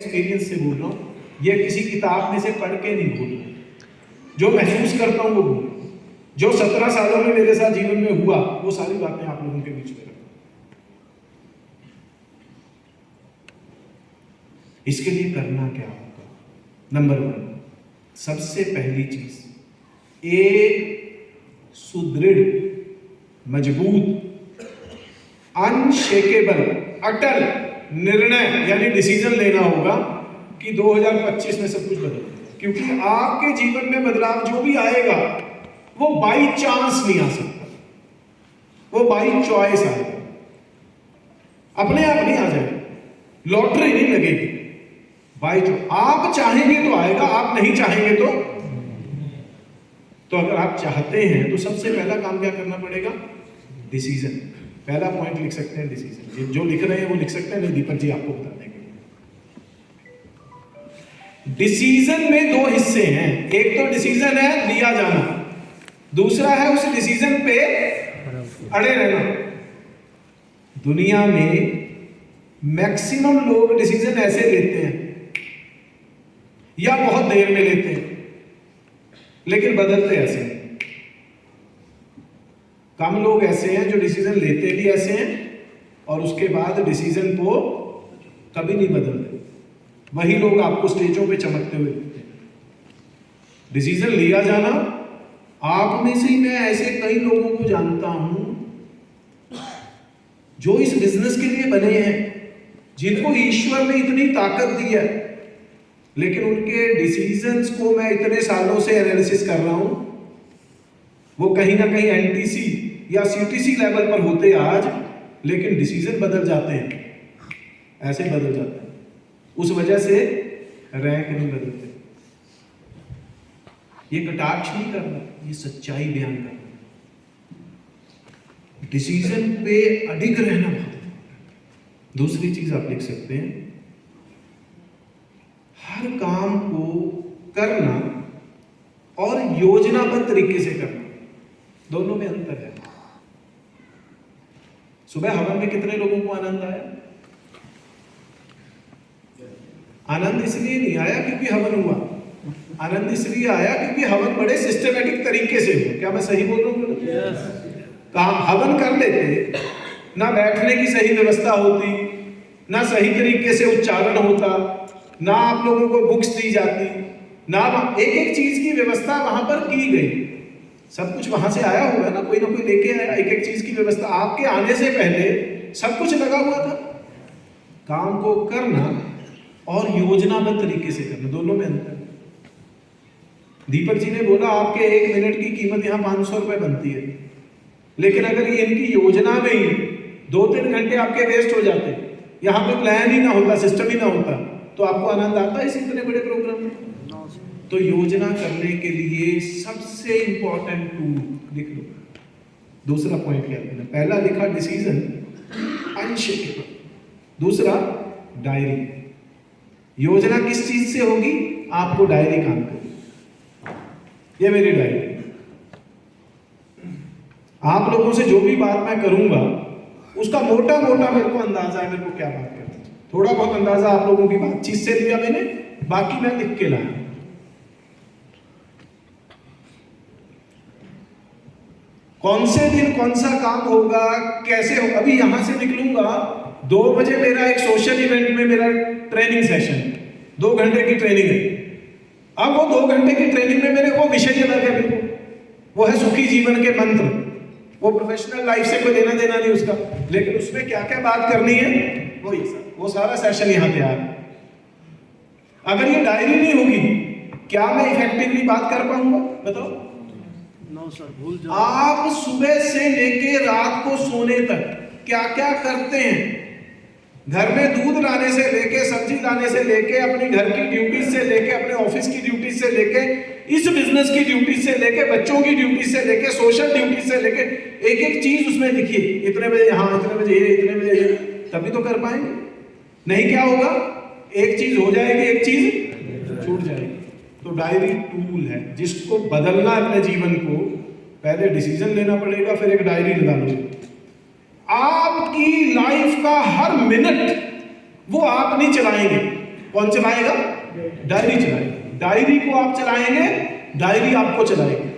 Experience से बोल रहा हूँ, ये किसी किताब में से पढ़ के नहीं बोल रहा, जो महसूस करता हूँ वो बोल, जो 17 सालों में मेरे साथ जीवन में हुआ वो सारी बातें आप लोगों के बीच में रखूँ। इसके लिए करना क्या होगा? नंबर 1, सबसे पहली चीज, एक सुदृढ़, मजबूत, अनशेकेबल, अटल निर्णय यानी डिसीजन लेना होगा कि 2025 में सब कुछ बदल जाएगा। क्योंकि आपके जीवन में बदलाव जो भी आएगा वो बाई चांस नहीं आ सकता, वो बाई चॉइस आएगा, अपने आप नहीं आ जाएगा, लॉटरी नहीं लगेगी, बाई चॉइस। आप चाहेंगे तो आएगा, आप नहीं चाहेंगे तो अगर आप चाहते हैं तो सबसे पहला काम क्या करना पड़ेगा? डिसीजन। पहला पॉइंट लिख सकते हैं डिसीजन। जो लिख रहे हैं वो लिख सकते हैं, नहीं दीपक जी आपको बता देंगे। डिसीजन में 2 हिस्से हैं, एक तो डिसीजन है लिया जाना, दूसरा है उस डिसीजन पे अड़े रहना। दुनिया में मैक्सिमम लोग डिसीजन ऐसे लेते हैं या बहुत देर में लेते हैं, लेकिन बदलते ऐसे हैं। कम लोग ऐसे हैं जो डिसीजन लेते भी ऐसे हैं और उसके बाद डिसीजन को कभी नहीं बदलते। वही लोग आपको स्टेजों पे चमकते हुए दिखते हैं। डिसीजन लिया जाना, आप में से ही मैं ऐसे कई लोगों को जानता हूं जो इस बिजनेस के लिए बने हैं, जिनको ईश्वर ने इतनी ताकत दी है, लेकिन उनके डिसीजंस को मैं इतने सालों से एनालिसिस कर रहा हूं, वो कहीं ना कहीं एनटीसी या सीटीसी लेवल पर होते आज, लेकिन डिसीजन बदल जाते हैं, ऐसे बदल जाते हैं। उस वजह से रैंक नहीं बदलते। ये कटाक्ष नहीं करना, ये सच्चाई बयान करना। डिसीजन पे अडिग रहना बहुत है। दूसरी चीज आप लिख सकते हैं, हर काम को करना और योजनाबद्ध तरीके से करना, दोनों में अंतर है। सुबह हवन में कितने लोगों को आनंद आया? आनंद इसलिए नहीं आया क्योंकि हवन हुआ, आनंद इसलिए आया क्योंकि हवन बड़े सिस्टमेटिक तरीके से हुआ। क्या मैं सही बोल रहा हूँ? काम हवन कर लेते, ना बैठने की सही व्यवस्था होती, ना सही तरीके से उच्चारण होता, ना आप लोगों को बुक्स दी जाती, ना एक एक चीज की व्यवस्था वहां पर की गई। सब कुछ वहां से आया हुआ है ना, कोई लेके आया, एक एक चीज की व्यवस्था। आपके आने से पहले सब कुछ लगा हुआ था। काम को करना और योजनाबद्ध तरीके से करना, दोनों में अंतर। दीपक जी ने बोला आपके 1 मिनट की कीमत यहाँ 500 रुपए बनती है, लेकिन अगर ये इनकी योजना में ही 2-3 घंटे आपके वेस्ट हो जाते, यहाँ पे प्लान ही ना होता, सिस्टम ही ना होता, तो आपको आनंद आता है इस इतने बड़े प्रोग्राम में? तो योजना करने के लिए सबसे इंपॉर्टेंट टूल लिख लो। दूसरा पॉइंट क्या लिखना? पहला लिखा डिसीजन, अनशेकेबल। दूसरा डायरी। योजना किस चीज से होगी? आपको डायरी काम करेगी। ये मेरी डायरी। आप लोगों से जो भी बात मैं करूंगा उसका मोटा मोटा मेरे को अंदाजा है, मेरे को क्या बात करनी है। थोड़ा बहुत अंदाजा आप लोगों की बातचीत से लिया मैंने, बाकी मैं लिख के लाया। कौन से दिन कौन सा काम होगा, कैसे होगा। अभी यहां से निकलूंगा 2 बजे, मेरा एक सोशल इवेंट में मेरा ट्रेनिंग सेशन, 2 घंटे की ट्रेनिंग है। अब वो 2 घंटे की ट्रेनिंग में मेरे वो विषय अलग है, बिल्कुल वो है सुखी जीवन के मंत्र। वो प्रोफेशनल लाइफ से कोई लेना देना नहीं उसका, लेकिन उसमें क्या क्या बात करनी है वो सारा सेशन यहाँ तैयार है। अगर ये डायरी नहीं होगी, क्या मैं इफेक्टिवली बात कर पाऊंगा? बताओ। नो सर, भूल जाओ। आप सुबह से लेके रात को सोने तक क्या क्या करते हैं? घर में दूध लाने से लेके, सब्जी लाने से लेके, अपनी घर की ड्यूटी से लेके, अपने ऑफिस की ड्यूटी से लेके, इस बिजनेस की ड्यूटी से लेके, बच्चों की ड्यूटी से लेके, सोशल ड्यूटी से लेके, एक एक चीज उसमें लिखिए। इतने बजे यहाँ, इतने बजे ये, इतने बजे ये, तभी तो कर पाएंगे। नहीं क्या होगा? एक चीज हो जाएगी, एक चीज छूट जाएगी। तो डायरी टूल है। जिसको बदलना अपने जीवन को, पहले डिसीजन लेना पड़ेगा, फिर एक डायरी लगा लो। आपकी लाइफ का हर मिनट वो आप नहीं चलाएंगे, कौन चलाएगा? डायरी चलाएगा। डायरी को आप चलाएंगे, डायरी आपको चलाएगी।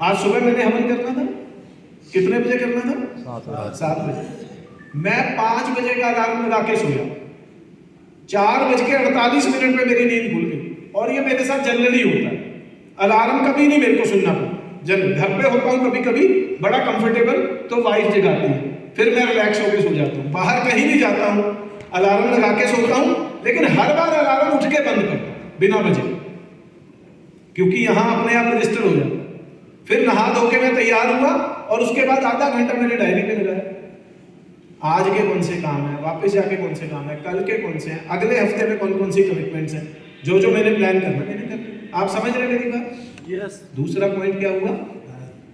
आज सुबह मैंने हवन करना था, कितने बजे करना था? 7 बजे। मैं 5 बजे का अलार्म लगा के सोया, 4:48 में मेरी नींद खुल गई। और ये मेरे साथ जनरली होता है, अलार्म कभी नहीं मेरे को सुनना पड़ा। जनरल घर पे होता हूँ कभी कभी बड़ा कंफर्टेबल, तो वाइफ जगाती है, फिर मैं रिलैक्स होकर सो जाता हूँ। बाहर कहीं भी जाता हूँ अलार्म लगा के सोता हूँ, लेकिन हर बार अलार्म उठ के बंद करता हूँ बिना बजे, क्योंकि यहाँ अपने आप रजिस्टर हो जाता। फिर नहा धो के मैं तैयार हुआ और उसके बाद आधा घंटा मैंने डायरी में लगाया, आज के कौन से काम है, वापस जाके कौन से काम है, कल के कौन से हैं, अगले हफ्ते में कौन कौन सी कमिटमेंट्स हैं, जो जो मैंने प्लान करना मैंने कर। आप समझ रहे मेरी बात? यस। दूसरा पॉइंट क्या हुआ?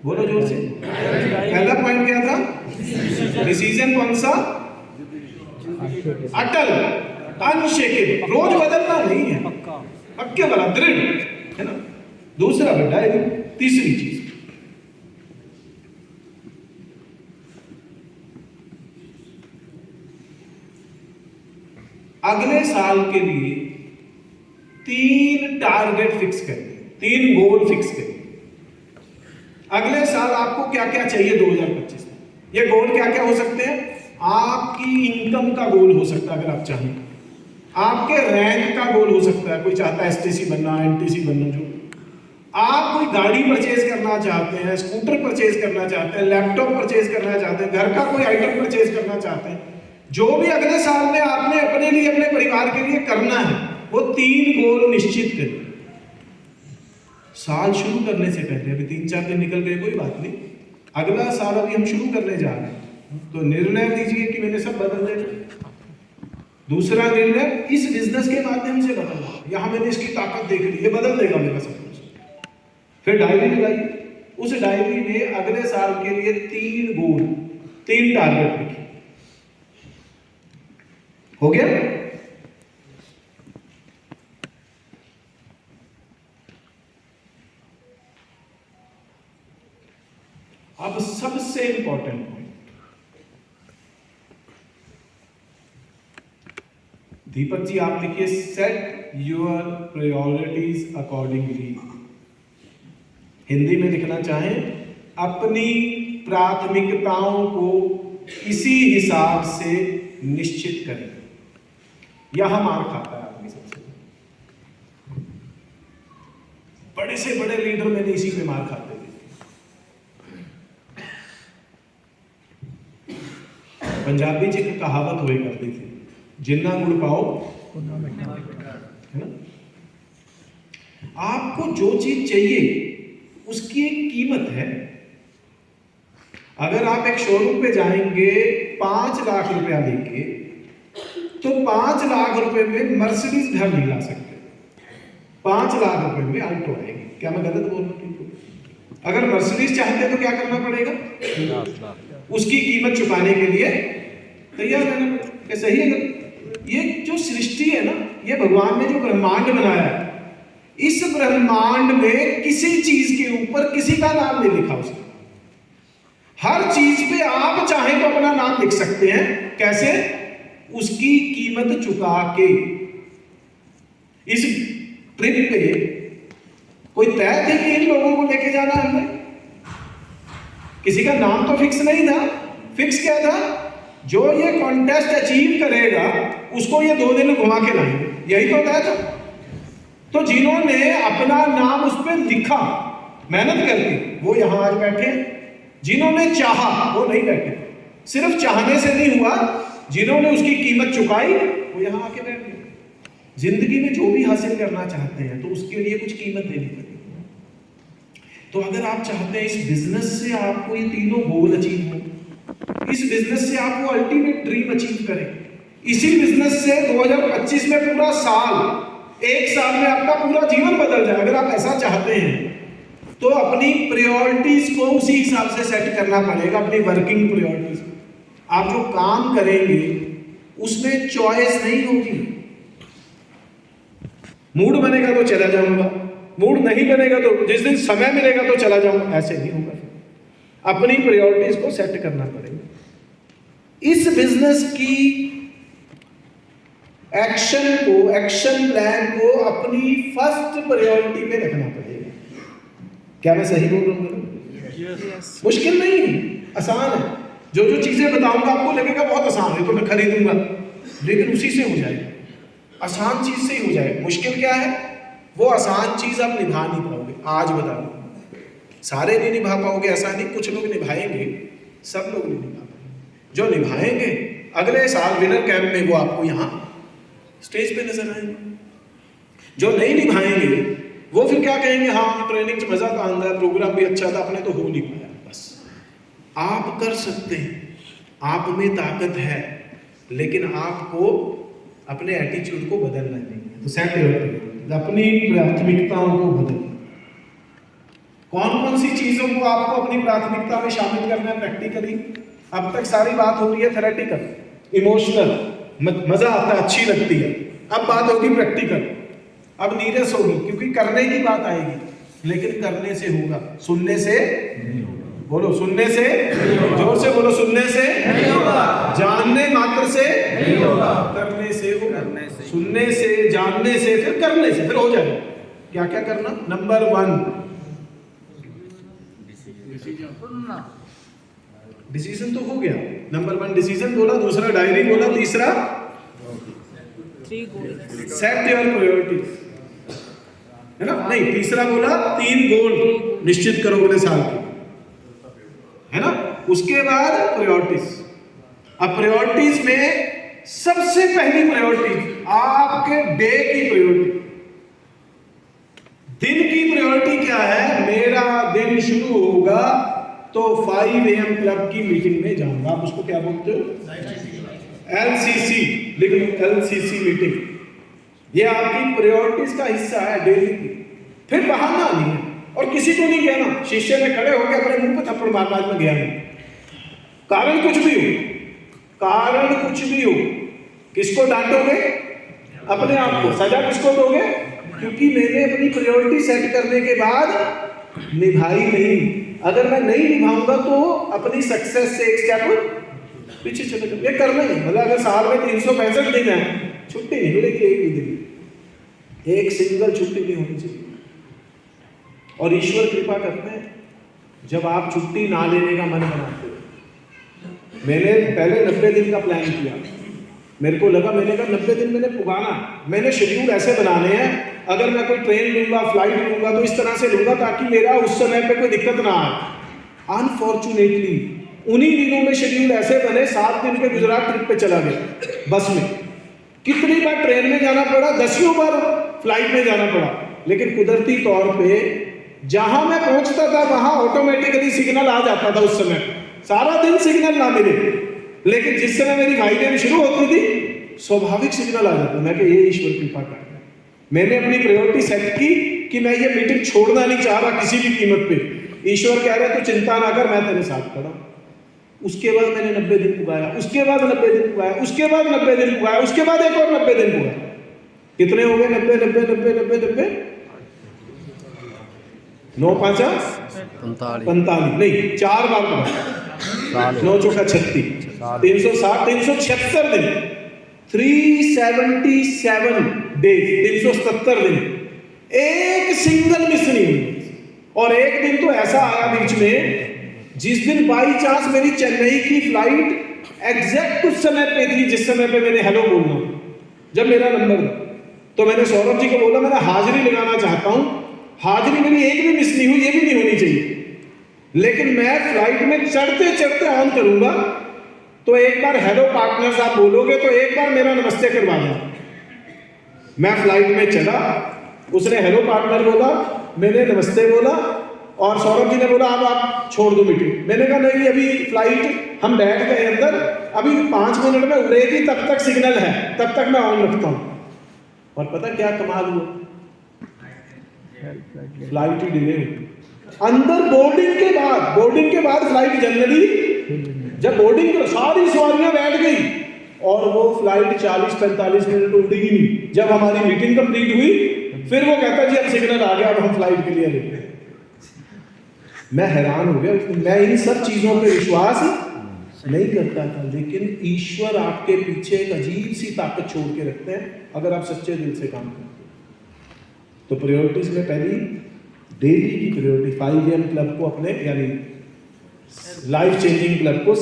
बोलो जोर से। पहला पॉइंट क्या था? डिसीजन कौन सा? अटल, अनशेकेबल, रोज बदलना नहीं है, पक्का। पक्के वाला, दृढ़, है ना। दूसरा बेटा है, तीसरी चीज, अगले साल के लिए 3 टारगेट फिक्स करें, 3 गोल फिक्स करें। अगले साल आपको क्या क्या चाहिए 2025 में? ये गोल क्या क्या हो सकते हैं? आपकी इनकम का गोल हो सकता है अगर आप चाहें, आपके रैंक का गोल हो सकता है, कोई चाहता है एसटीसी बनना, एनटीसी बनना, जो आप कोई गाड़ी परचेज करना चाहते हैं, स्कूटर परचेज करना चाहते हैं, लैपटॉप परचेज करना चाहते हैं, घर का कोई आइटम परचेज करना चाहते हैं, जो भी अगले साल में आपने अपने लिए, अपने परिवार के लिए करना है, वो 3 गोल निश्चित करिए। साल शुरू करने से पहले, अभी 3-4 दिन निकल गए, कोई बात नहीं, अगला साल अभी हम शुरू करने जा रहे हैं, तो निर्णय दीजिए कि मैंने सब बदल देना। दूसरा निर्णय, इस बिजनेस के माध्यम से बदलना, यहां मैंने इसकी ताकत देख ली, ये बदल देगा मेरा सब कुछ। फिर डायरी लगाइए, उस डायरी में अगले साल के लिए 3 गोल, 3 टारगेट लिखिए। हो गया? अब सबसे इंपॉर्टेंट पॉइंट, दीपक जी आप लिखिए, set your priorities accordingly. Hindi में लिखना चाहें, अपनी प्राथमिकताओं को इसी हिसाब से निश्चित करें। यहां मार खाता है आदमी सबसे, बड़े से बड़े लीडर मैंने इसी पे मार खाते थे। पंजाबी जी की कहावत हुई करती थी, जिन्ना गुड़ पाओ, है ना। आपको जो चीज चाहिए उसकी एक कीमत है। अगर आप एक शोरूम पे जाएंगे 5 लाख रुपया देके, तो 5 लाख रुपए में मर्सिडीज घर नहीं ला सकते, 5 लाख रुपए में अल्टो आएगी। क्या मैं गलत बोल रहा हूँ? अगर मर्सिडीज चाहते तो क्या करना पड़ेगा? उसकी कीमत चुकाने के लिए तैयार रहना पड़ेगा। सही है? ये जो सृष्टि है ना, ये भगवान ने जो ब्रह्मांड बनाया है, इस ब्रह्मांड में किसी चीज के ऊपर किसी का नाम नहीं लिखा उसने। हर चीज पे आप चाहें तो अपना नाम लिख सकते हैं। कैसे? उसकी कीमत चुका के। इस ट्रिप पे कोई तय थी कि इन लोगों को लेके जाना हमने, किसी का नाम तो फिक्स नहीं था। फिक्स क्या था? जो ये कॉन्टेस्ट अचीव करेगा उसको ये 2 दिन घुमा के लाएंगे, यही तो तय था। तो जिन्होंने अपना नाम उस पर लिखा मेहनत करके, वो यहां आज बैठे। जिन्होंने चाहा वो नहीं बैठे। सिर्फ चाहने से नहीं हुआ, जिन्होंने उसकी कीमत चुकाई वो यहां आके बैठ गए। जिंदगी में जो भी हासिल करना चाहते हैं तो उसके लिए कुछ कीमत देनी पड़ेगी। तो अगर आप चाहते हैं इस बिजनेस से आपको ये 3 गोल अचीव हो, इस बिजनेस से आप वो अल्टीमेट ड्रीम अचीव करें, इसी बिजनेस से 2025 में पूरा साल, 1 साल में आपका पूरा जीवन बदल जाए, अगर आप ऐसा चाहते हैं तो अपनी प्रायोरिटीज को उसी हिसाब से सेट करना पड़ेगा। अपनी वर्किंग प्रायोरिटीज, आप जो काम करेंगे उसमें चॉइस नहीं होगी। मूड बनेगा तो चला जाऊंगा, मूड नहीं बनेगा तो जिस दिन समय मिलेगा तो चला जाऊंगा, ऐसे नहीं होगा। अपनी प्रायोरिटीज को सेट करना पड़ेगा। इस बिजनेस की एक्शन प्लान को अपनी फर्स्ट प्रायोरिटी पे रखना पड़ेगा। क्या मैं सही बोल रहा हूँ? मुश्किल नहीं है, आसान है। जो जो चीजें बताऊंगा आपको लगेगा बहुत आसान है तो मैं खरीदूंगा, लेकिन उसी से हो जाएगा, आसान चीज से ही हो जाएगा। मुश्किल क्या है? वो आसान चीज आप निभा नहीं पाओगे। आज बता दो, सारे नहीं निभा पाओगे ऐसा नहीं, कुछ लोग निभाएंगे, सब लोग नहीं निभा पाएंगे। जो निभाएंगे अगले साल विनर कैंप में वो आपको यहाँ स्टेज पे नजर आएंगे। जो नहीं निभाएंगे वो फिर क्या कहेंगे, हाँ ट्रेनिंग से मजा तो आंदा, प्रोग्राम भी अच्छा था, अपने तो हो नहीं पाया। बस आप कर सकते हैं, आप में ताकत है, लेकिन आपको अपने एटीट्यूड को बदलना नहीं। तो सेट अपनी प्राथमिकताओं को बदलना। कौन कौन सी चीजों को आपको अपनी प्राथमिकता में शामिल करना है प्रैक्टिकली? अब तक सारी बात हो रही है थेरेटिकल, इमोशनल, मजा आता है, अच्छी लगती है। अब बात होगी प्रैक्टिकल। अब नीरस होगी क्योंकि करने की बात आएगी, लेकिन करने से होगा, सुनने से बोलो, सुनने से, जोर से बोलो, सुनने से नहीं होगा, जानने मात्र से नहीं होगा, करने से होगा। सुनने से, जानने से, फिर करने से, फिर हो जाएगा। क्या क्या करना? नंबर 1 डिसीजन तो हो गया। नंबर 1 डिसीजन बोला, दूसरा डायरी बोला, तीसरा सेट योर प्रायोरिटीज, है ना? नहीं, तीसरा बोला 3 गोल निश्चित करो अगले साल के, है ना? उसके बाद प्रायोरिटीज। अब प्रायोरिटीज में सबसे पहली प्रायोरिटी आपके डे की प्रायोरिटी, दिन की प्रायोरिटी क्या है? मेरा दिन शुरू होगा तो 5 AM क्लब की मीटिंग में जाऊंगा। आप उसको क्या बोलते हो? LCC, लिख लो, LCC मीटिंग। ये आपकी प्रायोरिटीज का हिस्सा है डेली की। फिर बहाना नहीं है, और किसी को नहीं कहना, शीशे में खड़े होकर अपने मुंह पे थप्पड़ मारना आज मैं गया नहीं। कारण कुछ भी हो, कारण कुछ भी हो, किसको डांटोगे? अपने आप को। सजा किसको दोगे? क्योंकि मैंने अपनी प्रायोरिटी सेट करने के बाद निभाई नहीं। अगर मैं नहीं निभाऊंगा तो अपनी सक्सेस से एक स्टेप पीछे चले जाऊंगा। ये करना ही, मतलब अगर साल में 365 दिन है, छुट्टी नहीं मिलेगी एक भी दिन, एक सिंगल छुट्टी नहीं होनी चाहिए। और ईश्वर कृपा करते हैं जब आप छुट्टी ना लेने का मन बनाते हो। मैंने पहले 90 दिन का प्लान किया, मेरे को लगा, मैंने कहा 90 दिन मैंने पुगाना, मैंने शेड्यूल ऐसे बनाने हैं, अगर मैं कोई ट्रेन लूंगा, फ्लाइट लूंगा तो इस तरह से लूंगा ताकि मेरा उस समय पे कोई दिक्कत ना आए। अनफॉर्चुनेटली उन्हीं दिनों में शेड्यूल ऐसे बने, 7 दिन के गुजरात ट्रिप पे चला गया बस में। कितनी बार ट्रेन में जाना पड़ा, 10 बार फ्लाइट में जाना पड़ा, लेकिन कुदरती तौर पे जहां मैं पहुंचता था वहां ऑटोमेटिकली सिग्नल आ जाता था। उस समय सारा दिन सिग्नल ना मिले, लेकिन जिस समय मेरी माइग्रेन शुरू होती थी स्वाभाविक सिग्नल आ जाता। मैं कि ये ईश्वर कृपा कर, मैंने अपनी प्रायोरिटी सेट की कि मैं ये मीटिंग छोड़ना नहीं चाह रहा किसी भी कीमत पे। ईश्वर कह रहा है तो चिंता ना कर, मैं तेरे साथ खड़ा। उसके बाद मैंने 90 दिन पुगाया, उसके बाद 90 दिन पुगाया, उसके बाद 90 दिन पुगाया, उसके बाद एक और 90 दिन पुगाया। कितने हो गए? 90 90 90 90 90 9 5 45 नहीं, 4 बार पुगाया, 9 चौका 36, 360 376 दिन, 377 डेज, 377 दिन, एक सिंगल मिस नहीं हुई। और एक दिन तो ऐसा आया बीच में जिस दिन बाई चांस मेरी चेन्नई की फ्लाइट एग्जैक्ट उस समय पे थी जिस समय पे मैंने हेलो बोलना, जब मेरा नंबर था, तो मैंने सौरभ जी को बोला मैं हाजिरी लगाना चाहता हूं, हाजिरी मेरी एक भी मिस नहीं हुई, ये भी नहीं होनी चाहिए, लेकिन मैं फ्लाइट में चढ़ते चढ़ते ऑन करूंगा, तो एक बार हेलो पार्टनर्स आप बोलोगे तो एक बार मेरा नमस्ते करवा देना। मैं फ्लाइट में चला, उसने हेलो पार्टनर बोला, मैंने नमस्ते बोला, और सौरभ जी ने बोला अब आप छोड़ दो मीटिंग। मैंने कहा नहीं, अभी फ्लाइट हम बैठ गए अंदर, अभी 5 मिनट में उड़ेगी, तब तक सिग्नल है, तब तक मैं ऑन रखता हूं। और पता क्या कमाल हुआ, फ्लाइट ही डिले हुई। अंदर बोर्डिंग के बाद फ्लाइट जनरली जब बोर्डिंग कर सारी सवारियां बैठ गई और वो फ्लाइट 40-45 मिनट उड़ी ही नहीं। जब हमारी मीटिंग कंप्लीट हुई फिर वो कहता जी अब सिग्नल आ गया, अब हम फ्लाइट के लिए लेते हैं। मैं हैरान हो गया। मैं इन सब चीजों पे विश्वास नहीं करता था, लेकिन ईश्वर आपके पीछे एक अजीब सी ताकत छोड़ के रखते हैं अगर आप सच्चे दिल से काम करते हो। तो प्रायोरिटीज में पहली डेली की प्रायोरिटी 5 AM क्लब को अपने, यानी लाइफ चेंजिंग क्लब को,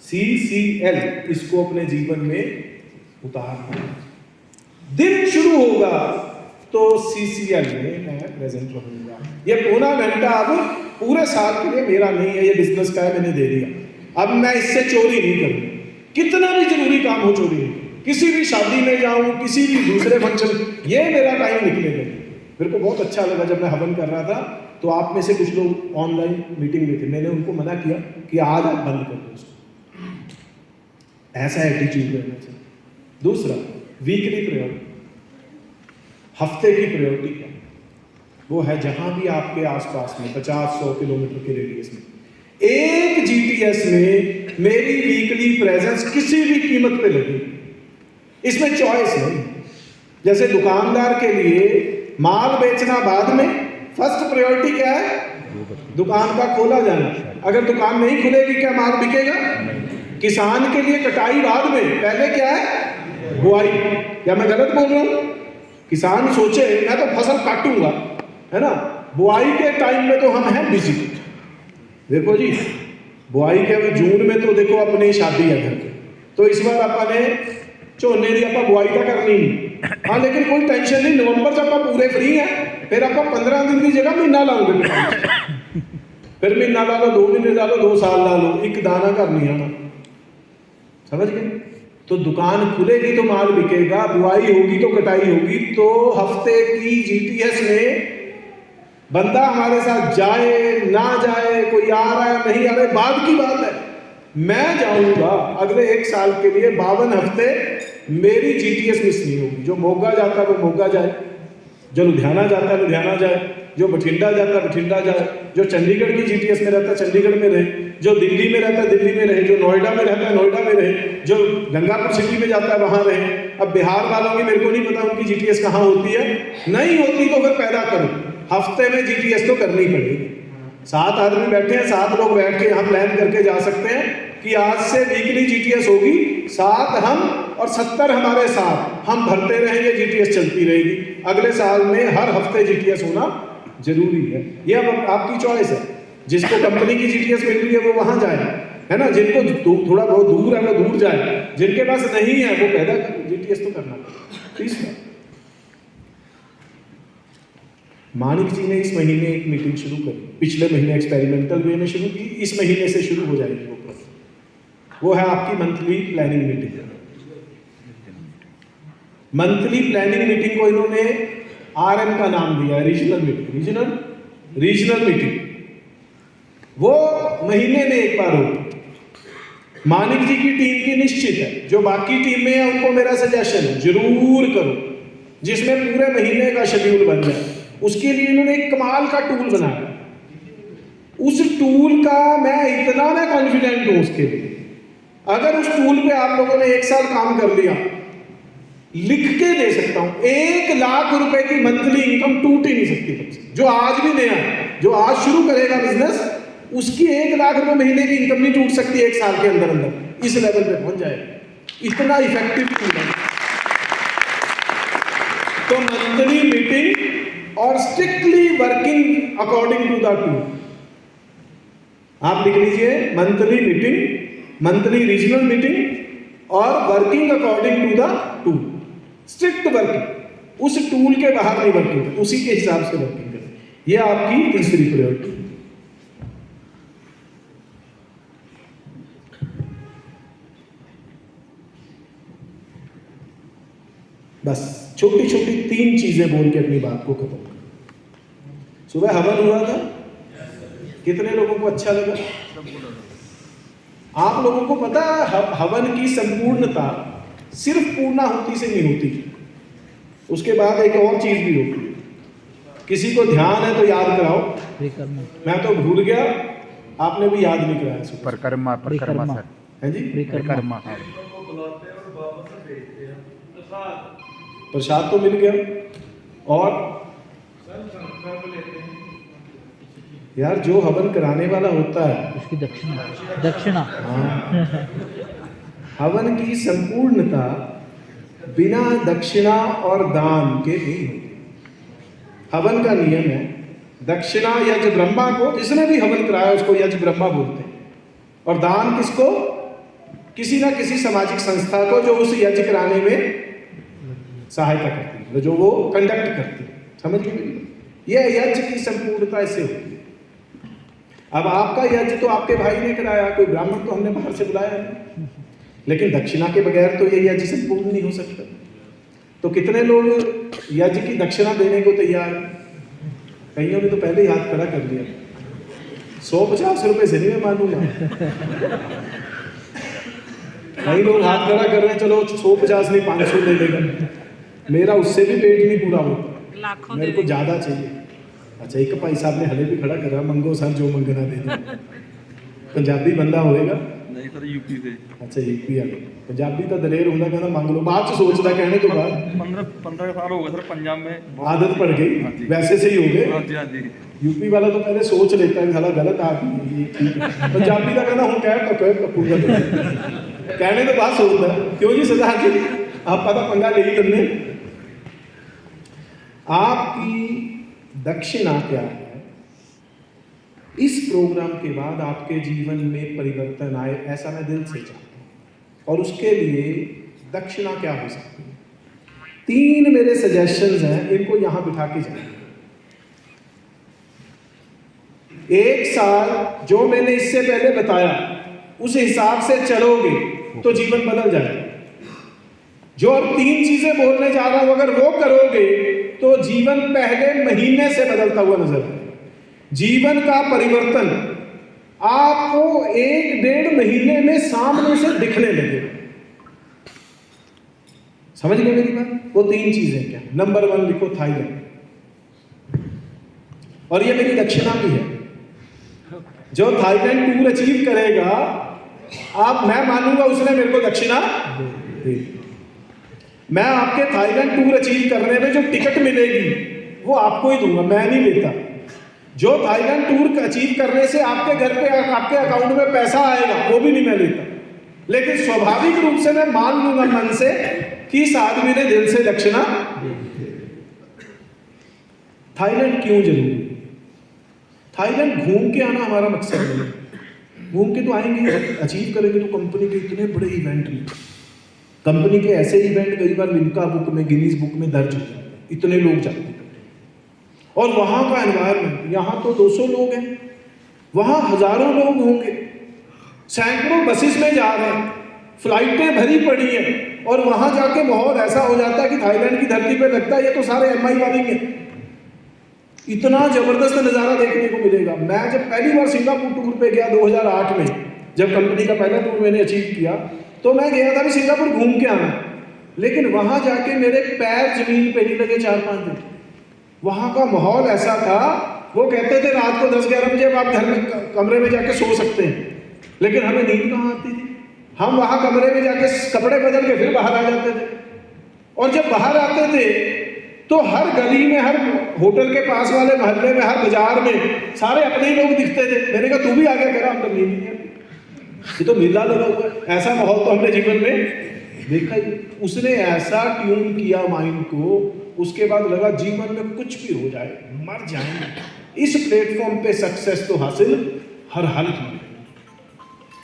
CCL इसको अपने जीवन में उतारना। दिन शुरू होगा तो CCL में मैं प्रेजेंट रहूंगा। ये पौना घंटा अब पूरे साल के लिए मेरा नहीं है, ये बिजनेस का है, मैंने दे दिया। अब मैं इससे चोरी नहीं करूँ, कितना भी जरूरी काम हो चोरी नहीं, किसी भी शादी में जाऊं, किसी भी दूसरे फंक्शन, ये मेरा टाइम निकलेगा। मेरे को बहुत अच्छा लगा जब मैं हवन कर रहा था, तो आप में से कुछ लोग ऑनलाइन मीटिंग में थे, मैंने उनको मना किया कि आज आप बंद कर दो उसको। ऐसा एटीट्यूड रहना चाहिए। दूसरा, वीकली प्रायोरिटी, हफ्ते की प्रायोरिटी क्या? वो है जहां भी आपके आसपास में 50-100 किलोमीटर के रेडियस में एक GTS में मेरी वीकली प्रेजेंस किसी भी कीमत पे लगी। इसमें चॉइस नहीं। जैसे दुकानदार के लिए माल बेचना बाद में, फर्स्ट प्रायोरिटी क्या है? दुकान का खोला जाना। अगर दुकान नहीं खुलेगी क्या माल बिकेगा? किसान के लिए कटाई बाद में, पहले क्या है? बुआई। क्या मैं गलत बोल रहा हूं? किसान सोचे मैं तो फसल काटूंगा, है ना, बुआई के टाइम में तो हम हैं बिजी। देखो जी, बुआई के अभी जून में तो देखो अपनी शादी है घर के, तो इस बार अपने झोने की आप बुआई तो करनी नहीं। हाँ, लेकिन कोई टेंशन नहीं, नवंबर से आप पूरे फ्री हैं, फिर आप 15 दिन की जगह महीना लाओगे, फिर महीना ला लो, 2 महीने ला लो, 2 साल ला लो, एक दाना कर नहीं आना। समझ गए? तो दुकान खुलेगी तो माल बिकेगा, बुआई होगी तो कटाई होगी। तो हफ्ते की GTS में बंदा हमारे साथ जाए ना जाए, कोई आ रहा है नहीं आ रहा है, बाद की बात है। मैं जाऊंगा अगले 1 साल के लिए, 52 हफ्ते मेरी GTS मिस नहीं होगी। जो मोगा जाता है वो मोगा जाए, जो लुधियाना जाता है लुधियाना जाए, जो बठिंडा जाता है बठिंडा जाए, जो चंडीगढ़ की GTS में रहता है चंडीगढ़ में रहे, जो दिल्ली में रहता है दिल्ली में रहे, जो नोएडा में रहता है नोएडा में रहे, जो गंगापुर सिटी में जाता है वहां रहे। अब बिहार वालों की मेरे को नहीं पता उनकी GTS कहाँ होती है, नहीं होती तो फिर पैदा करो, हफ्ते में GTS तो करनी पड़ेगी। 7 आदमी बैठे हैं, 7 लोग बैठ के हम प्लान करके जा सकते हैं कि आज से वीकली GTS होगी, 7 हम और 70 हमारे साथ, हम भरते रहेंगे, GTS चलती रहेगी। अगले साल में हर हफ्ते GTS होना जरूरी है। ये अब आपकी चॉइस है। जिसको कंपनी की GTS मिल रही है वो वहां जाए, है ना, जिनको थोड़ा बहुत दूर है वो दूर जाए, जिनके पास नहीं है वो पैदा करें, GTS तो करना। तीसरा, मानिक जी ने इस महीने एक मीटिंग शुरू करी, पिछले महीने एक्सपेरिमेंटल वे में शुरू की, इस महीने से शुरू हो जाएगी वो है आपकी monthly planning meeting. Monthly planning meeting को इन्होंने RM का नाम दिया, रीजनल मीटिंग। रीजनल मीटिंग वो महीने में एक बार होगी। मानिक जी की टीम की निश्चित है, जो बाकी टीम में है उनको मेरा सजेशन है जरूर करो, जिसमें पूरे महीने का शेड्यूल बन जाए। उसके लिए इन्होंने एक कमाल का टूल बनाया। उस टूल का मैं इतना कॉन्फिडेंट हूं उसके लिए, अगर उस टूल पे आप लोगों ने 1 साल काम कर लिया, लिख के दे सकता हूं 1 लाख रुपए की मंथली इनकम टूट ही नहीं सकती तुमसे। जो आज भी नया, जो आज शुरू करेगा बिजनेस, उसकी 1 लाख रुपए महीने की इनकम नहीं टूट सकती 1 साल के अंदर अंदर, इस लेवल पे पहुंच जाएगा। इतना इफेक्टिव टूल है। तो मंथली मीटिंग और strictly working according to the tool. आप लिख लीजिए, monthly meeting, monthly regional meeting और working according to the tool. Strict working, उस टूल के बाहर नहीं वर्किंग करें, उसी के हिसाब से वर्किंग करें। यह आपकी तीसरी प्रायोरिटी। बस छोटी छोटी 3 चीजें बोल के अपनी बात को खत्म कर। सुबह हवन हुआ था, कितने लोगों को अच्छा लगा? आप लोगों को पता है हवन की संपूर्णता सिर्फ पूर्णाहुति से नहीं होती, उसके बाद एक और चीज भी होती है। किसी को ध्यान है तो याद कराओ, मैं तो भूल गया, आपने भी याद नहीं कराया। परिक्रमा सर है जी, परिक्रमा। प्रसाद तो मिल गया, और यार जो हवन कराने वाला होता है उसकी दक्षिणा दक्षिणा हाँ, हवन की संपूर्णता बिना दक्षिणा और दान के नहीं होती। हवन का नियम है दक्षिणा यज्ञ ब्रह्मा को, जिसने भी हवन कराया उसको यज्ञ ब्रह्मा बोलते हैं, और दान किसको? किसी ना किसी सामाजिक संस्था को जो उस यज्ञ कराने में सहायता करती है, जो वो कंडक्ट करती है। समझ गए? यह यज्ञ की संपूर्णता ऐसे होती है। अब आपका यज्ञ तो आपके भाई ने कराया, कोई ब्राह्मण तो हमने बाहर से बुलाया नहीं, लेकिन दक्षिणा के बगैर तो ये यज्ञ संपूर्ण नहीं हो सकता। तो कितने लोग यज्ञ की दक्षिणा देने को तैयार हैं? कईयों ने तो पहले ही हाथ खड़ा कर लिया, 150 रुपए से नहीं मैं मानूंगा। कई लोग हाथ खड़ा कर रहे हैं, चलो 150 नहीं 500 ले लेगा, मेरा उससे भी पेट नहीं पूरा होता, मेरे को ज्यादा चाहिए। अच्छा, एक भाई साहब ने हले भी खड़ा करा, मंगो सर जो मंगना दे दो। पंजाबी बंदा होएगा? नहीं सर, यूपी से। अच्छा, यूपी वाले पंजाबी तो दलेर होंगे, कहना मंग लो, बाद सोचता कहने के बाद 15 साल हो गए सर पंजाब में, आदत पड़ गई, हाँ जी। वैसे से ही हो गए। हाँ जी, हाँ जी। यूपी वाला तो पहले सोच लेता है साला गलत आदमी है, ये ठीक है। पंजाबी का कहना हूँ कह पूरा कहने के बाद सोचता है, क्यों जी सरदार जी आप पता पंगा ले ही करने। आपकी दक्षिणा क्या है? इस प्रोग्राम के बाद आपके जीवन में परिवर्तन आए, ऐसा मैं दिल से चाहता हूं। और उसके लिए दक्षिणा क्या हो सकती है? 3 मेरे सजेशंस हैं, इनको यहां बिठा के जाएं। 1 साल जो मैंने इससे पहले बताया उस हिसाब से चलोगे तो जीवन बदल जाएगा। जो अब 3 चीजें बोलने जा रहा हूं, अगर वो करोगे तो जीवन पहले महीने से बदलता हुआ नजर आएगा। जीवन का परिवर्तन आपको 1-1.5 महीने में सामने से दिखने लगेगा। समझ गए मेरी बात? वो 3 चीजें क्या? नंबर 1 लिखो, थाईलैंड। और ये मेरी दक्षिणा भी है। जो थाईलैंड टूर अचीव करेगा, आप मैं मानूंगा उसने मेरे को दक्षिणा दे। मैं आपके थाईलैंड टूर अचीव करने में जो टिकट मिलेगी वो आपको ही दूंगा, मैं नहीं लेता। जो थाईलैंड टूर अचीव करने से आपके घर पे आपके अकाउंट में पैसा आएगा वो भी नहीं मैं लेता, लेकिन स्वाभाविक रूप से मैं मान लूंगा मन से कि इस आदमी ने दिल से दक्षिणा। थाईलैंड क्यों जरूरी? थाईलैंड घूम के आना हमारा मकसद नहीं। घूम के तो आएंगे, अचीव करेंगे तो कंपनी के इतने बड़े इवेंट में, कंपनी के ऐसे इवेंट कई बार लिम्का बुक में, गिनीज बुक में दर्ज हो जाते हैं, इतने लोग जाते हैं। और वहां का एनवायरमेंट, यहां तो 200 लोग हैं, वहां हजारों लोग होंगे, सैकड़ों बसेस में जा रहे हैं, फ्लाइटें भरी पड़ी हैं, और वहां जाके माहौल ऐसा हो जाता है कि थाईलैंड की धरती पे लगता है ये तो सारे MI वाले हैं। इतना जबरदस्त नजारा देखने को मिलेगा। मैं जब पहली बार सिंगापुर टूर पे गया 2008 में, जब कंपनी का पहला टूर मैंने अचीव किया, तो मैं गया था भी सिंगापुर घूम के आना, लेकिन वहां जाके मेरे पैर जमीन पे नहीं लगे 4-5 दिन। वहां का माहौल ऐसा था, वो कहते थे रात को 10-11 बजे आप घर में कमरे में जाके सो सकते हैं, लेकिन हमें नींद कहाँ आती थी। हम वहां कमरे में जाके कपड़े बदल के फिर बाहर आ जाते थे, और जब बाहर आते थे तो हर गली में, हर होटल के पास वाले मोहल्ले में, हर बाजार में सारे अपने ही लोग दिखते थे। मैंने कहा तू भी आ गया? कह रहा हम तो नींद नहीं आती, ये तो मेला लगा हुआ है। ऐसा माहौल तो हमने जीवन में देखा ही। उसने ऐसा ट्यून किया माइंड को, उसके बाद लगा जीवन में कुछ भी हो जाए, मर जाएंगे, इस प्लेटफॉर्म पे सक्सेस तो हासिल हर हालत में।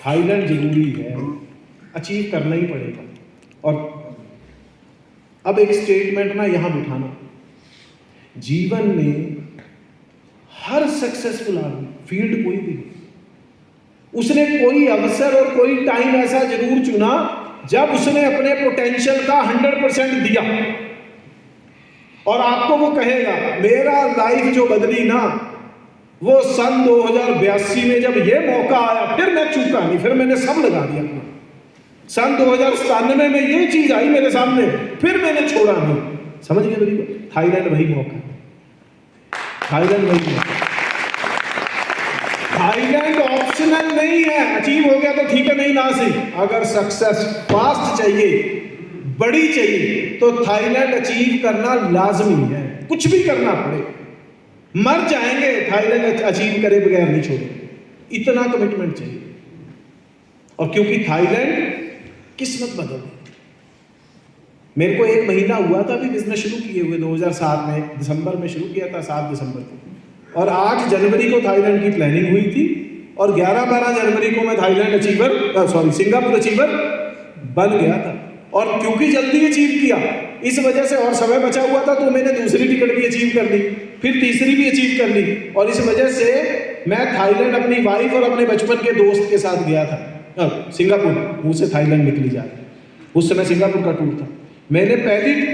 थाईलैंड जरूरी है, अचीव करना ही पड़ेगा। और अब एक स्टेटमेंट ना यहां बिठाना, जीवन में हर सक्सेसफुल आदमी, फील्ड कोई भी, उसने कोई अवसर और कोई टाइम ऐसा जरूर चुना जब उसने अपने पोटेंशियल का 100% दिया। और आपको वो कहेगा मेरा लाइफ जो बदली ना, वो सन 2082 में जब ये मौका आया, फिर मैं चूका नहीं, फिर मैंने सब लगा दिया अपना। सन 2097 में ये चीज आई मेरे सामने, फिर मैंने छोड़ा नहीं। समझ गए मेरी बात? थाईलैंड वही मौका, थाईलैंड वही मौका। थाईलैंड ऑप्शनल नहीं है। अचीव हो गया तो ठीक है, नहीं ना सही, अगर सक्सेस फास्ट चाहिए, बड़ी चाहिए, तो थाईलैंड अचीव करना लाजमी है, कुछ भी करना पड़े। मर जाएंगे थाईलैंड अचीव करे बगैर नहीं छोड़ेंगे, इतना कमिटमेंट चाहिए। और क्योंकि थाईलैंड किस्मत बदल गई। मेरे को 1 महीना हुआ था अभी बिजनेस शुरू किए हुए, 2007 में दिसंबर में शुरू किया था, 7 दिसंबर को, और 8 जनवरी को थाईलैंड की प्लानिंग हुई थी और 11-12 जनवरी को मैं थाईलैंड सिंगापुर अचीवर बन गया था। और क्योंकि जल्दी अचीव किया इस वजह से, और समय बचा हुआ था, तो मैंने दूसरी टिकट भी अचीव कर ली, फिर तीसरी भी अचीव कर ली, और इस वजह से मैं थाईलैंड अपनी वाइफ और अपने बचपन के दोस्त के साथ गया था सिंगापुर, मुंह से थाईलैंड निकली जा रही, उस समय सिंगापुर का टूर था। मैंने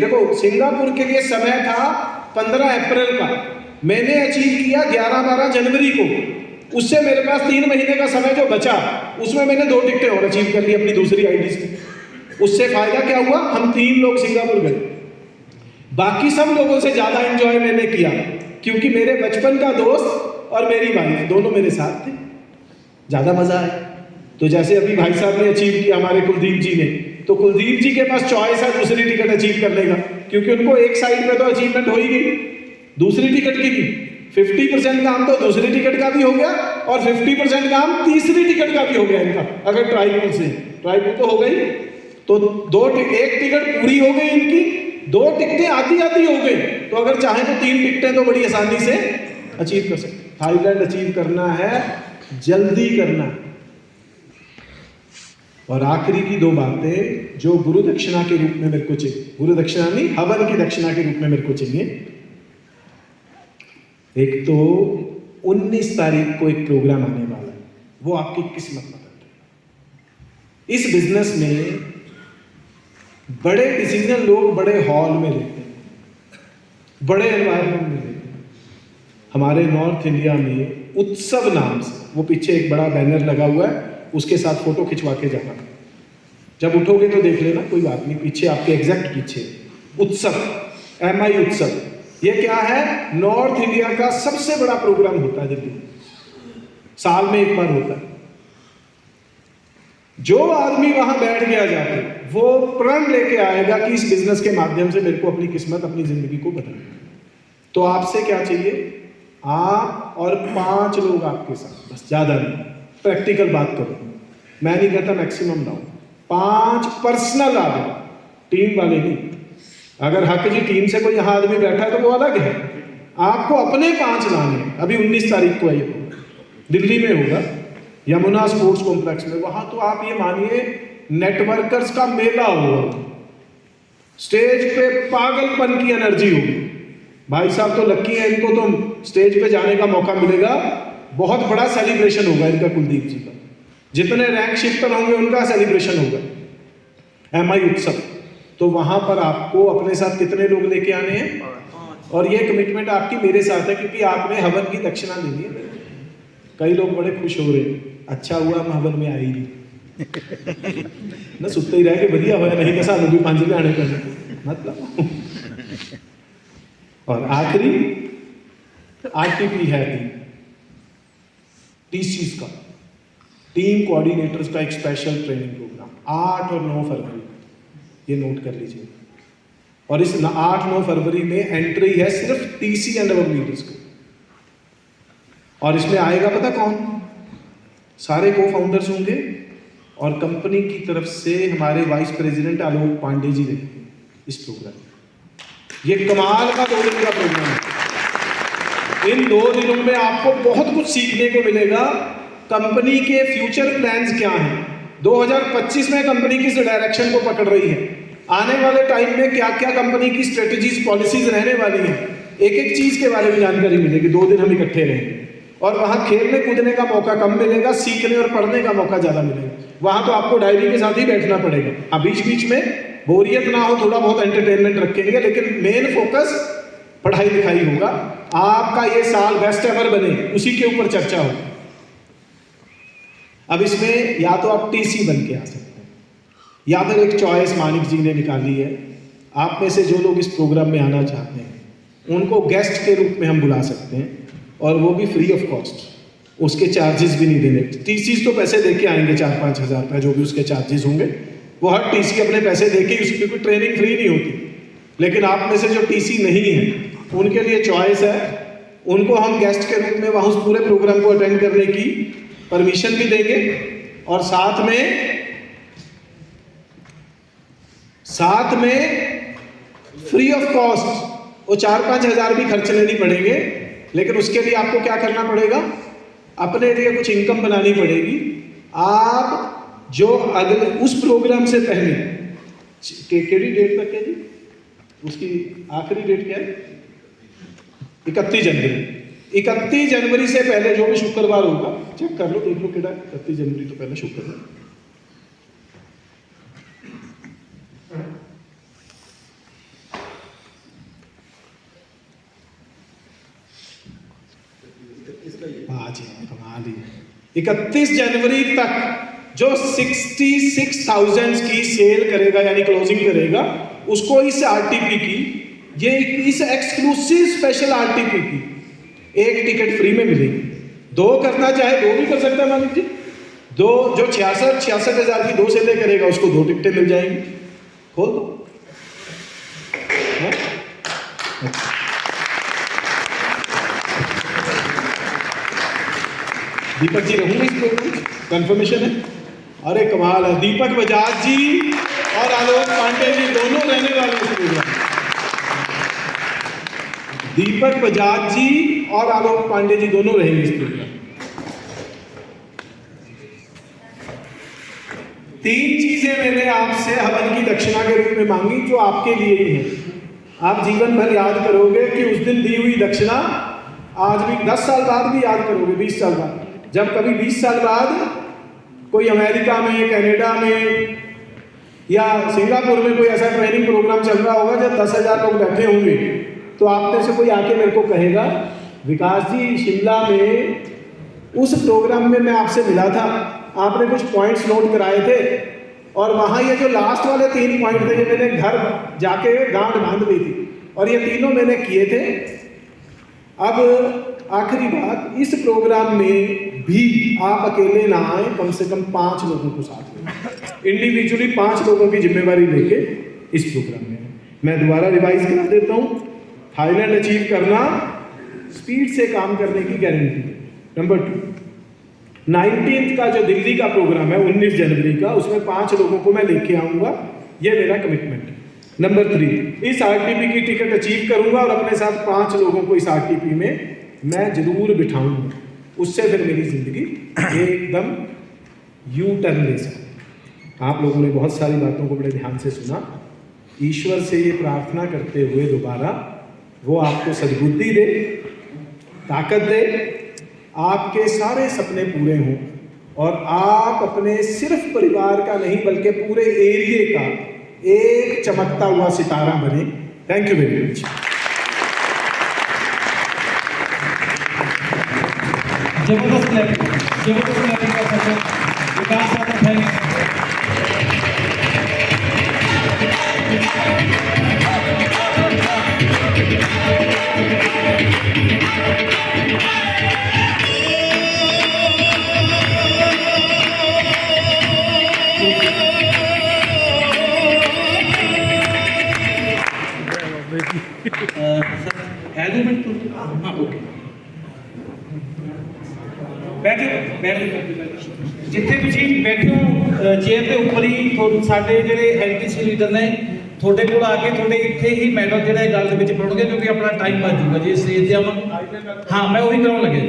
देखो सिंगापुर के लिए समय था 15 अप्रैल का, मैंने अचीव किया 11-12 जनवरी को। उससे मेरे पास 3 महीने का समय जो बचा, उसमें मैंने 2 टिकटें और अचीव कर ली अपनी दूसरी आईडी से। उससे फायदा क्या हुआ, हम 3 लोग सिंगापुर गए, बाकी सब लोगों से ज्यादा एंजॉय मैंने किया, क्योंकि मेरे बचपन का दोस्त और मेरी वाइफ दोनों मेरे साथ थे, ज्यादा मजा आया। तो जैसे अभी भाई साहब ने अचीव किया, हमारे कुलदीप जी ने, तो कुलदीप जी के पास चॉइस है दूसरी टिकट अचीव करने का, क्योंकि उनको एक साइड में तो अचीवमेंट हो ही गई दूसरी टिकट की भी। 50% काम तो दूसरी टिकट का भी हो गया और 50% काम तीसरी टिकट का भी हो गया इनका, अगर ट्राइबल से, ट्राइबल तो हो गई, तो एक टिकट पूरी हो गई इनकी, 2 टिकटें आधी हो गई, तो अगर चाहे तो 3 टिकटें तो बड़ी आसानी से अचीव कर सकते। थाईलैंड अचीव करना है, जल्दी करना है। और आखिरी की 2 बातें जो गुरु दक्षिणा के रूप में मेरे को चाहिए, गुरु दक्षिणा नहीं, हवन की दक्षिणा के रूप में मेरे को चाहिए। एक तो 19 तारीख को एक प्रोग्राम आने वाला है, वो आपकी किस्मत बदल रही है। इस बिजनेस में बड़े डिसीजन लोग बड़े हॉल में लेते हैं, बड़े एनवायरमेंट में लेते हैं। हमारे नॉर्थ इंडिया में उत्सव नाम से, वो पीछे एक बड़ा बैनर लगा हुआ है, उसके साथ फोटो खिंचवा के जाना, जब उठोगे तो देख लेना, कोई बात नहीं, पीछे आपके एग्जैक्ट पीछे उत्सव, MI उत्सव। ये क्या है, नॉर्थ इंडिया का सबसे बड़ा प्रोग्राम होता है दिल्ली, साल में एक बार होता है। जो आदमी वहां बैठ गया जाके, वो प्रण लेके आएगा कि इस बिजनेस के माध्यम से मेरे को अपनी किस्मत, अपनी जिंदगी को बदलना। तो आपसे क्या चाहिए, आप और 5 लोग आपके साथ, बस ज्यादा नहीं, प्रैक्टिकल बात करो, मैं नहीं कहता मैक्सिमम लाओ, 5 पर्सनल आदमी, टीम वाले नहीं। अगर हक जी टीम से कोई यहाँ आदमी बैठा है तो वो अलग है, आपको अपने 5 लाने हैं। अभी 19 तारीख को है, दिल्ली में होगा, यमुना स्पोर्ट्स कॉम्प्लेक्स में, वहां तो आप ये मानिए नेटवर्कर्स का मेला होगा, स्टेज पे पागलपन की एनर्जी होगी। भाई साहब तो लक्की है, इनको तो स्टेज पे जाने का मौका मिलेगा, बहुत बड़ा सेलिब्रेशन होगा इनका, कुलदीप जी का, जितने रैंक शिफ्टर होंगे उनका सेलिब्रेशन होगा, MI उत्सव। तो वहां पर आपको अपने साथ कितने लोग लेके आने हैं, और ये कमिटमेंट आपकी मेरे साथ है, क्योंकि आपने हवन की दक्षिणा लेनी है। कई लोग बड़े खुश हो रहे हैं, अच्छा हुआ मैं हवन में आई नहीं ना, सुते ही रह के बढ़िया होया, नहीं कैसा भी 5 ले आने का मतलब। और आखिरी RTP है TCs का, टीम कोऑर्डिनेटर्स का एक स्पेशल ट्रेनिंग प्रोग्राम 8 और 9 फरवरी, ये नोट कर लीजिए। और इस 8-9 फरवरी में एंट्री है सिर्फ TC एंड अवर लीडर्स को। और इसमें आएगा पता कौन, सारे को फाउंडर्स होंगे, और कंपनी की तरफ से हमारे वाइस प्रेसिडेंट आलोक पांडे जी रहेंगे इस प्रोग्राम। ये कमाल का 2 दिन का प्रोग्राम है। इन 2 दिनों में आपको बहुत कुछ सीखने को मिलेगा। कंपनी के फ्यूचर प्लान्स क्या हैं, 2025 में कंपनी किस डायरेक्शन को पकड़ रही है, आने वाले टाइम में क्या क्या कंपनी की स्ट्रेटजीज, पॉलिसीज रहने वाली हैं, एक एक चीज के बारे में जानकारी मिलेगी। 2 दिन हम इकट्ठे रहेंगे, और वहां खेलने कूदने का मौका कम मिलेगा, सीखने और पढ़ने का मौका ज्यादा मिलेगा। वहां तो आपको डायरी के साथ ही बैठना पड़ेगा। अब बीच बीच में बोरियत ना हो, थोड़ा बहुत एंटरटेनमेंट रखेंगे, लेकिन मेन फोकस पढ़ाई लिखाई होगा। आपका ये साल बेस्ट एवर बने, उसी के ऊपर चर्चा होगी। अब इसमें या तो आप TC बन के आ सकते हैं, या फिर एक चॉइस मानिक जी ने निकाली है। आप में से जो लोग इस प्रोग्राम में आना चाहते हैं उनको गेस्ट के रूप में हम बुला सकते हैं, और वो भी फ्री ऑफ कॉस्ट, उसके चार्जेस भी नहीं देने। TCs तो पैसे दे के आएंगे, 4-5 हज़ार रुपये जो भी उसके चार्जेस होंगे, वो हर TC अपने पैसे दे के, उसकी कोई ट्रेनिंग फ्री नहीं होती। लेकिन आप में से जो TC नहीं है उनके लिए चॉइस है, उनको हम गेस्ट के रूप में वहाँ उस पूरे प्रोग्राम को अटेंड करने की परमिशन भी देंगे और साथ में फ्री ऑफ कॉस्ट वो 4-5 हज़ार भी खर्च लेनी पड़ेंगे, लेकिन उसके लिए आपको क्या करना पड़ेगा, अपने लिए कुछ इनकम बनानी पड़ेगी। आप जो अगले उस प्रोग्राम से पहले केड़ी डेट तक है जी, उसकी आखिरी डेट क्या है, 31 जनवरी। 31 जनवरी से पहले जो भी शुक्रवार होगा, चेक कर लो, देख लो केड़ा 31 जनवरी तो पहले शुक्रवार। हाँ जी, कमाल ही है। 31 जनवरी तक जो 66,000 की सेल करेगा यानी क्लोजिंग करेगा, उसको इस आरटीपी की, ये इस एक्सक्लूसिव स्पेशल आरटीपी की एक टिकट फ्री में मिलेगी। 2 करना चाहे 2 भी कर सकता है मालिक जी। 2 जो 66 हज़ार की 2 सेलें करेगा उसको 2 टिकटें मिल जाएंगी। खोल दो। दीपक जी रहूंगे इस प्रोग्राम, कंफर्मेशन है। अरे कमाल है, दीपक बजाज जी और आलोक पांडे जी दोनों रहने वाले इस प्रोग्राम। दीपक बजाज जी और आलोक पांडे जी दोनों रहेंगे इस प्रोग्राम। 3 चीजें मैंने आपसे हवन की दक्षिणा के रूप में मांगी जो आपके लिए ही है। आप जीवन भर याद करोगे कि उस दिन दी हुई दक्षिणा आज भी 10 साल बाद भी याद करोगे, 20 साल बाद। जब कभी 20 साल बाद कोई अमेरिका में, कनाडा में या सिंगापुर में कोई ऐसा ट्रेनिंग प्रोग्राम चल रहा होगा जब 10,000 लोग बैठे होंगे, तो आप में से कोई आके मेरे को कहेगा, विकास जी शिमला में उस प्रोग्राम में मैं आपसे मिला था, आपने कुछ पॉइंट्स नोट कराए थे और वहाँ ये जो लास्ट वाले 3 पॉइंट थे ये मैंने घर जाके गांठ बांध ली थी और ये तीनों मैंने किए थे। अब आखिरी बात, इस प्रोग्राम में भी आप अकेले ना आए, कम से कम 5 लोगों को साथ में, इंडिविजुअली 5 लोगों की जिम्मेवारी लेके इस प्रोग्राम में। मैं दोबारा रिवाइज करा देता हूँ। थाईलैंड अचीव करना स्पीड से काम करने की गारंटी। नंबर 2, 19th का जो दिल्ली का प्रोग्राम है 19 जनवरी का, उसमें 5 लोगों को मैं लेके आऊँगा, ये मेरा कमिटमेंट है। नंबर 3, इस आरटीपी की टिकट अचीव करूँगा और अपने साथ 5 लोगों को इस आरटीपी में मैं जरूर बिठाऊंगा। उससे फिर मेरी जिंदगी एकदम यू टर्न ले सकती। आप लोगों ने बहुत सारी बातों को बड़े ध्यान से सुना। ईश्वर से ये प्रार्थना करते हुए दोबारा वो आपको सद्बुद्धि दे, ताकत दे, आपके सारे सपने पूरे हों और आप अपने सिर्फ परिवार का नहीं बल्कि पूरे एरिया का एक चमकता हुआ सितारा बने। Thank you very much. जबरदस्त क्लैपिंग का सफर विकास का थैंक्स। जिथे तुसी बैठे हो चेयर के उपर ही साडे जिहड़े एलटीसी लीडर ने थोड़े को आके थोड़े इत्थे ही मैडम जिहड़ा गल दे विच पढ़ोगे, क्योंकि अपना टाइम बच जूगा जी स्टेज ते आवां। हाँ मैं वही कराउण लगे जी,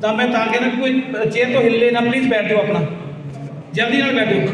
तो मैं कहना कोई चेयर तो हिले ना, प्लीज़ बैठ जाओ, अपना जल्दी नाल बैठ जाओ।